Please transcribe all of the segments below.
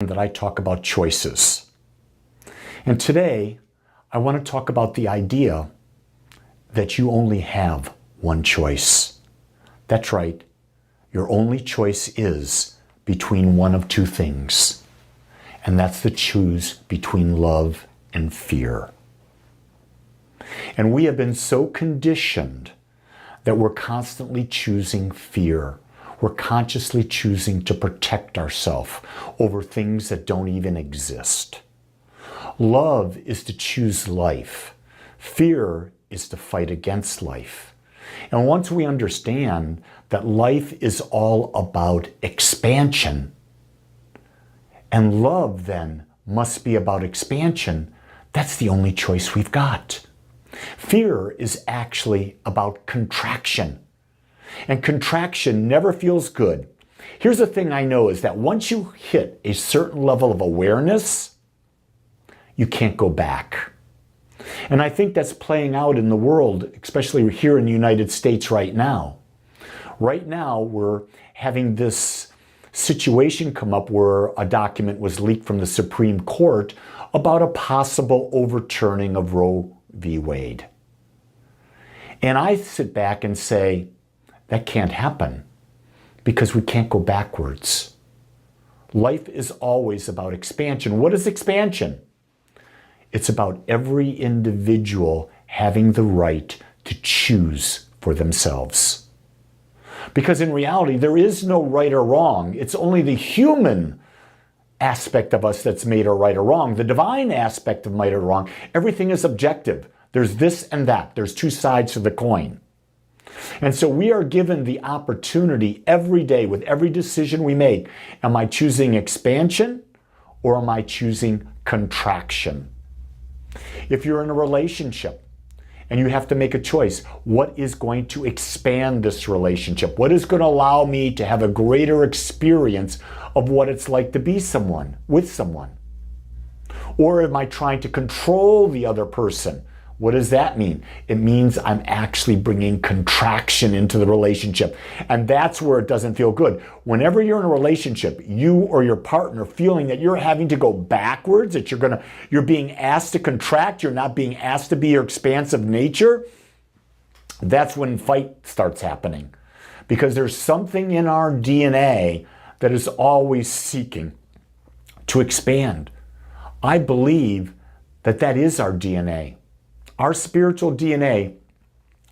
that I talk about choices. And today, I want to talk about the idea that you only have one choice. That's right. Your only choice is between one of two things. And that's the choose between love and fear. And we have been so conditioned that we're constantly choosing fear. We're consciously choosing to protect ourselves over things that don't even exist. Love is to choose life. Fear is to fight against life. And once we understand that life is all about expansion, and love then must be about expansion, that's the only choice we've got. Fear is actually about contraction. And contraction never feels good. Here's the thing I know is that once you hit a certain level of awareness, you can't go back. And I think that's playing out in the world, especially here in the United States right now. Right now, we're having this situation come up where a document was leaked from the Supreme Court about a possible overturning of Roe v. Wade. And I sit back and say, that can't happen because we can't go backwards. Life is always about expansion. What is expansion? It's about every individual having the right to choose for themselves. Because in reality, there is no right or wrong. It's only the human aspect of us that's made a right or wrong. The divine aspect of right or wrong, everything is objective. There's this and that. There's two sides to the coin. And so we are given the opportunity every day with every decision we make. Am I choosing expansion or am I choosing contraction? If you're in a relationship and you have to make a choice, what is going to expand this relationship? What is going to allow me to have a greater experience of what it's like to be with someone? Or am I trying to control the other person? What does that mean? It means I'm actually bringing contraction into the relationship. And that's where it doesn't feel good. Whenever you're in a relationship, you or your partner feeling that you're having to go backwards, that you're being asked to contract, you're not being asked to be your expansive nature, that's when fight starts happening. Because there's something in our DNA that is always seeking to expand. I believe that is our DNA. Our spiritual DNA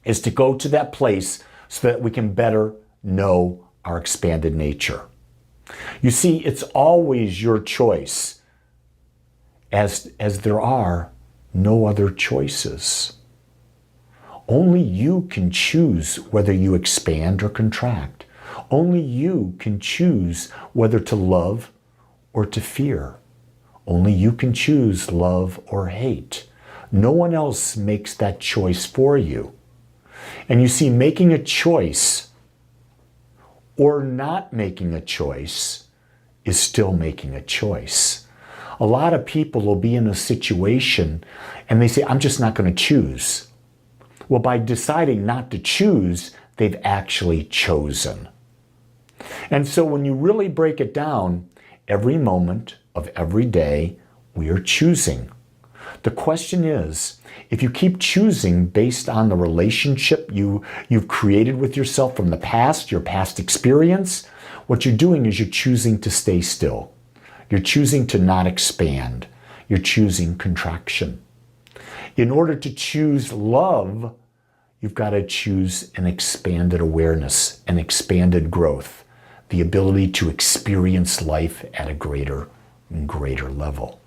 is to go to that place so that we can better know our expanded nature. You see, it's always your choice, as there are no other choices. Only you can choose whether you expand or contract. Only you can choose whether to love or to fear. Only you can choose love or hate. No one else makes that choice for you. And you see, making a choice or not making a choice is still making a choice. A lot of people will be in a situation and they say, I'm just not going to choose. Well, by deciding not to choose, they've actually chosen. And so when you really break it down, every moment of every day, we are choosing. The question is, if you keep choosing based on the relationship you've created with yourself from the past, your past experience, what you're doing is you're choosing to stay still. You're choosing to not expand. You're choosing contraction. In order to choose love, you've got to choose an expanded awareness, an expanded growth, the ability to experience life at a greater and greater level.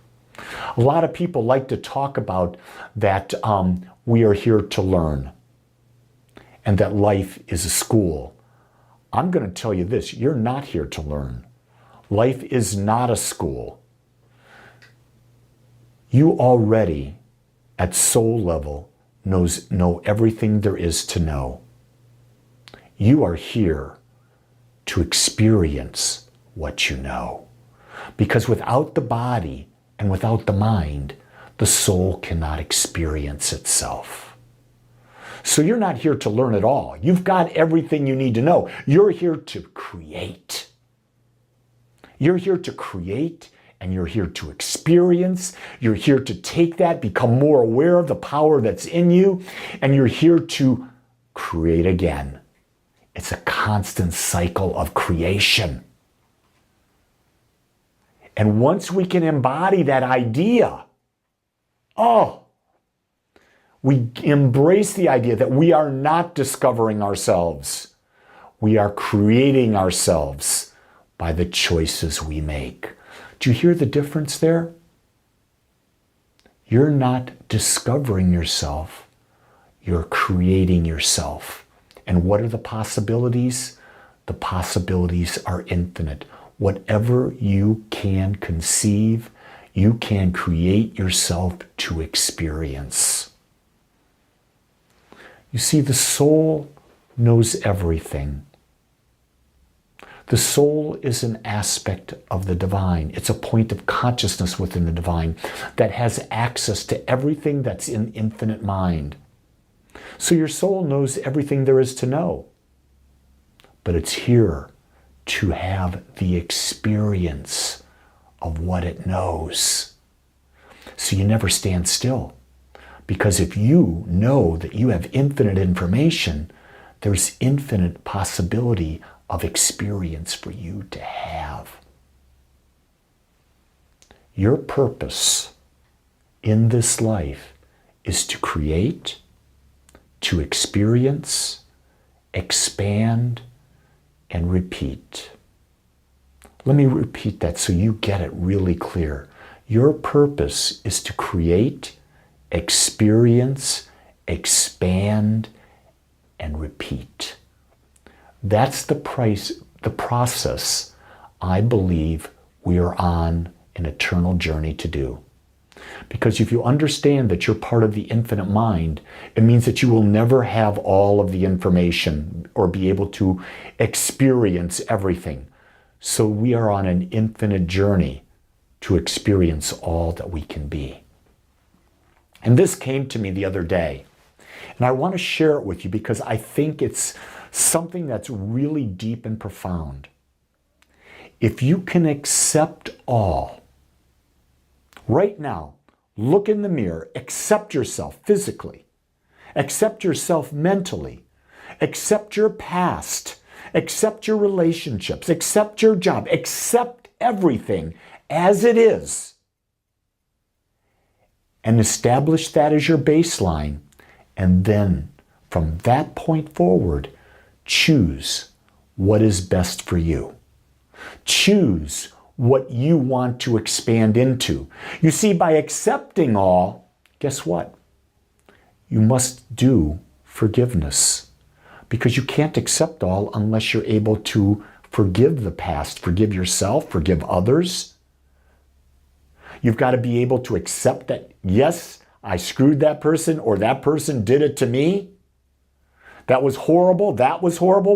A lot of people like to talk about that we are here to learn and that life is a school. I'm going to tell you this, you're not here to learn. Life is not a school. You already, at soul level, know everything there is to know. You are here to experience what you know. Because without the body, and without the mind, the soul cannot experience itself. So you're not here to learn at all. You've got everything you need to know. You're here to create. You're here to create and you're here to experience. You're here to take that, become more aware of the power that's in you, and you're here to create again. It's a constant cycle of creation. And once we can embody that idea, we embrace the idea that we are not discovering ourselves. We are creating ourselves by the choices we make. Do you hear the difference there? You're not discovering yourself. You're creating yourself. And what are the possibilities? The possibilities are infinite. Whatever you can conceive, you can create yourself to experience. You see, the soul knows everything. The soul is an aspect of the divine. It's a point of consciousness within the divine that has access to everything that's in infinite mind. So your soul knows everything there is to know. But it's here to have the experience of what it knows. So you never stand still. Because if you know that you have infinite information, there's infinite possibility of experience for you to have. Your purpose in this life is to create, to experience, expand, and repeat. Let me repeat that so you get it really clear. Your purpose is to create, experience, expand, and repeat. That's the process I believe we are on an eternal journey to do. Because if you understand that you're part of the infinite mind, it means that you will never have all of the information or be able to experience everything. So we are on an infinite journey to experience all that we can be. And this came to me the other day. And I want to share it with you because I think it's something that's really deep and profound. If you can accept all, right now, look in the mirror, accept yourself physically, accept yourself mentally, accept your past, accept your relationships, accept your job, accept everything as it is, and establish that as your baseline. And then from that point forward, choose what is best for you. Choose what you want to expand into. You see, by accepting all, guess what? You must do forgiveness. Because you can't accept all unless you're able to forgive the past, forgive yourself, forgive others. You've got to be able to accept that, yes, I screwed that person or that person did it to me. That was horrible,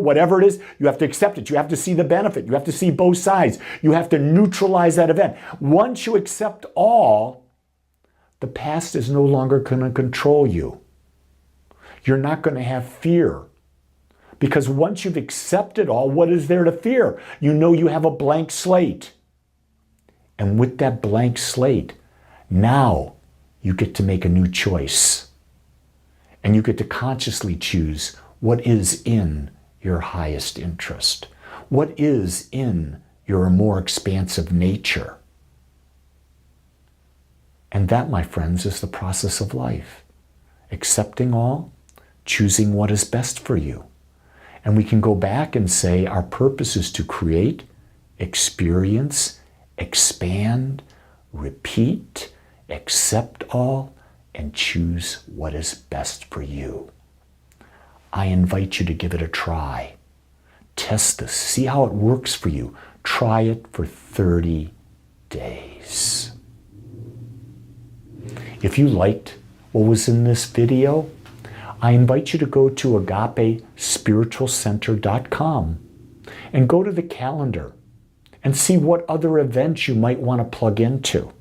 whatever it is, you have to accept it. You have to see the benefit. You have to see both sides. You have to neutralize that event. Once you accept all, the past is no longer going to control you. You're not going to have fear. Because once you've accepted all, what is there to fear? You know you have a blank slate. And with that blank slate, now you get to make a new choice. And you get to consciously choose what is in your highest interest, what is in your more expansive nature. And that, my friends, is the process of life. Accepting all, choosing what is best for you. And we can go back and say our purpose is to create, experience, expand, repeat, accept all, and choose what is best for you. I invite you to give it a try. Test this. See how it works for you. Try it for 30 days. If you liked what was in this video, I invite you to go to agapespiritualcenter.com and go to the calendar and see what other events you might want to plug into.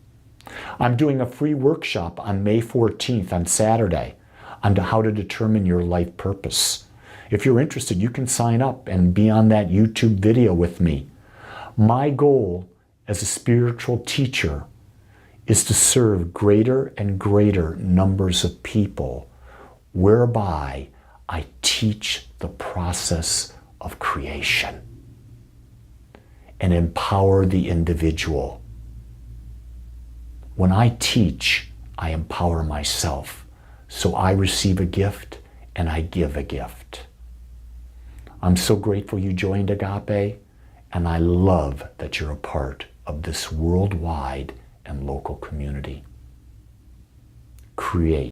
I'm doing a free workshop on May 14th on Saturday on how to determine your life purpose. If you're interested, you can sign up and be on that YouTube video with me. My goal as a spiritual teacher is to serve greater and greater numbers of people, whereby I teach the process of creation and empower the individual. When I teach, I empower myself. So I receive a gift and I give a gift. I'm so grateful you joined Agape, and I love that you're a part of this worldwide and local community. Create.